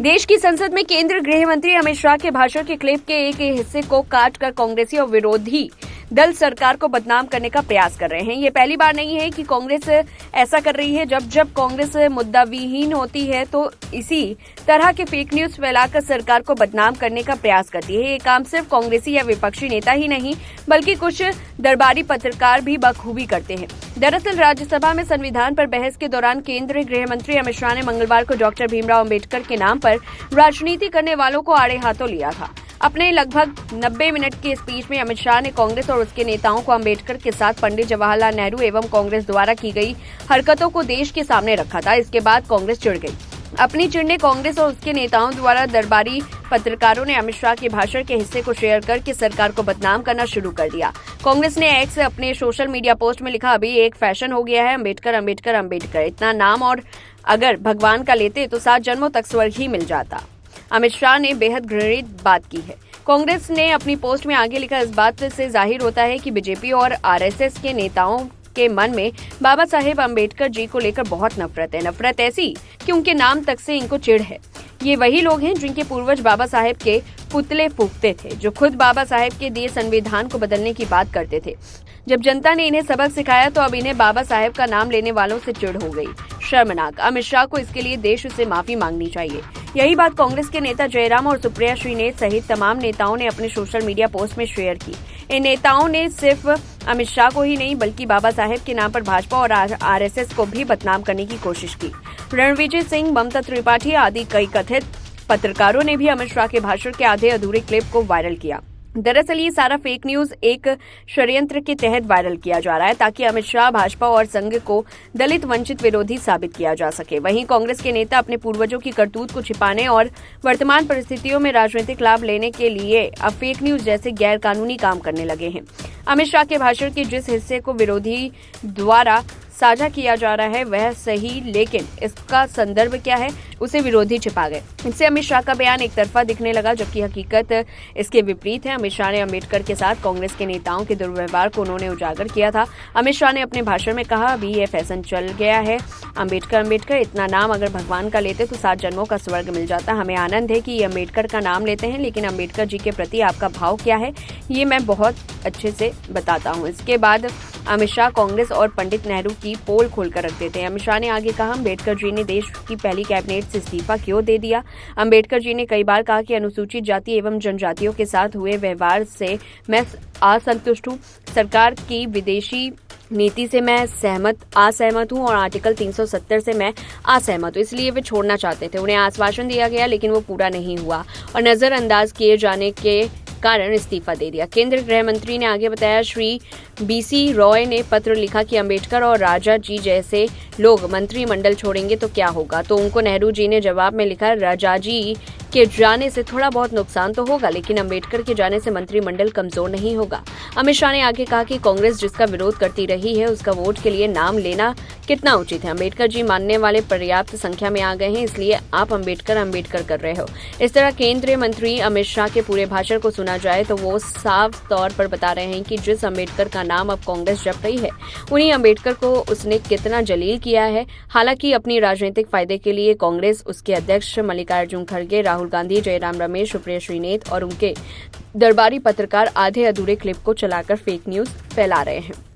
देश की संसद में केंद्रीय गृह मंत्री अमित शाह के भाषण के क्लिप के एक हिस्से को काटकर कांग्रेसी और विरोधी दल सरकार को बदनाम करने का प्रयास कर रहे हैं। ये पहली बार नहीं है कि कांग्रेस ऐसा कर रही है। जब कांग्रेस मुद्दाविहीन होती है तो इसी तरह के फेक न्यूज फैलाकर सरकार को बदनाम करने का प्रयास करती है। ये काम सिर्फ कांग्रेसी या विपक्षी नेता ही नहीं बल्कि कुछ दरबारी पत्रकार भी बखूबी करते हैं। दरअसल राज्यसभा में संविधान पर बहस के दौरान केंद्रीय गृह मंत्री अमित शाह ने मंगलवार को डॉक्टर भीमराव अंबेडकर के नाम पर राजनीति करने वालों को आड़े हाथों लिया था। अपने लगभग 90 मिनट के स्पीच में अमित शाह ने कांग्रेस और उसके नेताओं को अंबेडकर के साथ पंडित जवाहरलाल नेहरू एवं कांग्रेस द्वारा की गई हरकतों को देश के सामने रखा था। इसके बाद कांग्रेस चिढ़ गई। अपनी चिढ़ कांग्रेस और उसके नेताओं द्वारा दरबारी पत्रकारों ने अमित शाह के भाषण के हिस्से को शेयर करके सरकार को बदनाम करना शुरू कर दिया। कांग्रेस ने एक्स अपने सोशल मीडिया पोस्ट में लिखा, अभी एक फैशन हो गया है अंबेडकर अंबेडकर अंबेडकर, इतना नाम और अगर भगवान का लेते तो 7 जन्मों तक स्वर्ग ही मिल जाता। अमित शाह ने बेहद घृणित बात की है। कांग्रेस ने अपनी पोस्ट में आगे लिखा, इस बात से जाहिर होता है कि बीजेपी और आरएसएस के नेताओं के मन में बाबा साहेब अंबेडकर जी को लेकर बहुत नफरत है। नफरत ऐसी कि उनके नाम तक से इनको चिढ़ है। ये वही लोग हैं जिनके पूर्वज बाबा साहेब के पुतले फूंकते थे, जो खुद बाबा साहेब के दिए संविधान को बदलने की बात करते थे। जब जनता ने इन्हें सबक सिखाया तो अब इन्हें बाबा साहेब का नाम लेने वालों से चिढ़ हो गई। शर्मनाक। अमित शाह को इसके लिए देश से माफी मांगनी चाहिए। यही बात कांग्रेस के नेता जयराम और सुप्रिया श्रीनेत सहित तमाम नेताओं ने अपने सोशल मीडिया पोस्ट में शेयर की। इन नेताओं ने सिर्फ अमित शाह को ही नहीं बल्कि बाबा साहेब के नाम पर भाजपा और आरएसएस को भी बदनाम करने की कोशिश की। रणविजय सिंह, ममता त्रिपाठी आदि कई कथित पत्रकारों ने भी अमित शाह के भाषण के आधे अधूरे क्लिप को वायरल किया। दरअसल ये सारा फेक न्यूज एक षड्यंत्र के तहत वायरल किया जा रहा है ताकि अमित शाह, भाजपा और संघ को दलित वंचित विरोधी साबित किया जा सके। वहीं कांग्रेस के नेता अपने पूर्वजों की करतूत को छिपाने और वर्तमान परिस्थितियों में राजनीतिक लाभ लेने के लिए अब फेक न्यूज जैसे गैर कानूनी काम करने लगे हैं। अमित शाह के भाषण के जिस हिस्से को विरोधी द्वारा साझा किया जा रहा है वह सही, लेकिन इसका संदर्भ क्या है उसे विरोधी छिपा गए। इससे अमित शाह का बयान एक तरफा दिखने लगा, जबकि हकीकत इसके विपरीत है। अमित शाह ने अंबेडकर के साथ कांग्रेस के नेताओं के दुर्व्यवहार को उन्होंने उजागर किया था। अमित शाह ने अपने भाषण में कहा, अभी यह फैशन चल गया है अंबेडकर अंबेडकर, इतना नाम अगर भगवान का लेते तो 7 जन्मों का स्वर्ग मिल जाता। हमें आनंद है कि ये अंबेडकर का नाम लेते हैं, लेकिन अंबेडकर जी के प्रति आपका भाव क्या है ये मैं बहुत अच्छे से बताता हूँ। इसके बाद अमित शाह कांग्रेस और पंडित नेहरू की पोल खोलकर रख देते हैं। अमित शाह ने आगे कहा, अंबेडकर जी ने देश की पहली कैबिनेट से इस्तीफा क्यों दे दिया? अंबेडकर जी ने कई बार कहा कि अनुसूचित जाति एवं जनजातियों के साथ हुए व्यवहार से मैं असंतुष्ट हूँ। सरकार की विदेशी नीति से मैं असहमत हूँ और आर्टिकल 370 से मैं असहमत हूँ, इसलिए वे छोड़ना चाहते थे। उन्हें आश्वासन दिया गया लेकिन वो पूरा नहीं हुआ और नजरअंदाज किए जाने के कारण इस्तीफा दे दिया। केंद्रीय गृह मंत्री ने आगे बताया, श्री बीसी रॉय ने पत्र लिखा कि अंबेडकर और राजा जी जैसे लोग मंत्रिमंडल छोड़ेंगे तो क्या होगा? तो उनको नेहरू जी ने जवाब में लिखा, राजा जी के जाने से थोड़ा बहुत नुकसान तो होगा, लेकिन अंबेडकर के जाने से मंत्रिमंडल कमजोर नहीं होगा। अमित शाह ने आगे कहा कि कांग्रेस जिसका विरोध करती रही है उसका वोट के लिए नाम लेना कितना उचित है। अंबेडकर जी मानने वाले पर्याप्त संख्या में आ गए हैं, इसलिए आप अंबेडकर अंबेडकर कर रहे हो। इस तरह केंद्रीय मंत्री अमित शाह के पूरे भाषण को सुना जाए तो वो साफ तौर पर बता रहे हैं कि जिस अंबेडकर का नाम अब कांग्रेस जप रही है उन्हीं अंबेडकर को उसने कितना जलील किया है। हालांकि अपनी राजनीतिक फायदे के लिए कांग्रेस, उसके अध्यक्ष मल्लिकार्जुन खड़गे, राहुल गांधी, जयराम रमेश, सुप्रिया श्रीनेत और उनके दरबारी पत्रकार आधे अधूरे क्लिप को चलाकर फेक न्यूज फैला रहे हैं।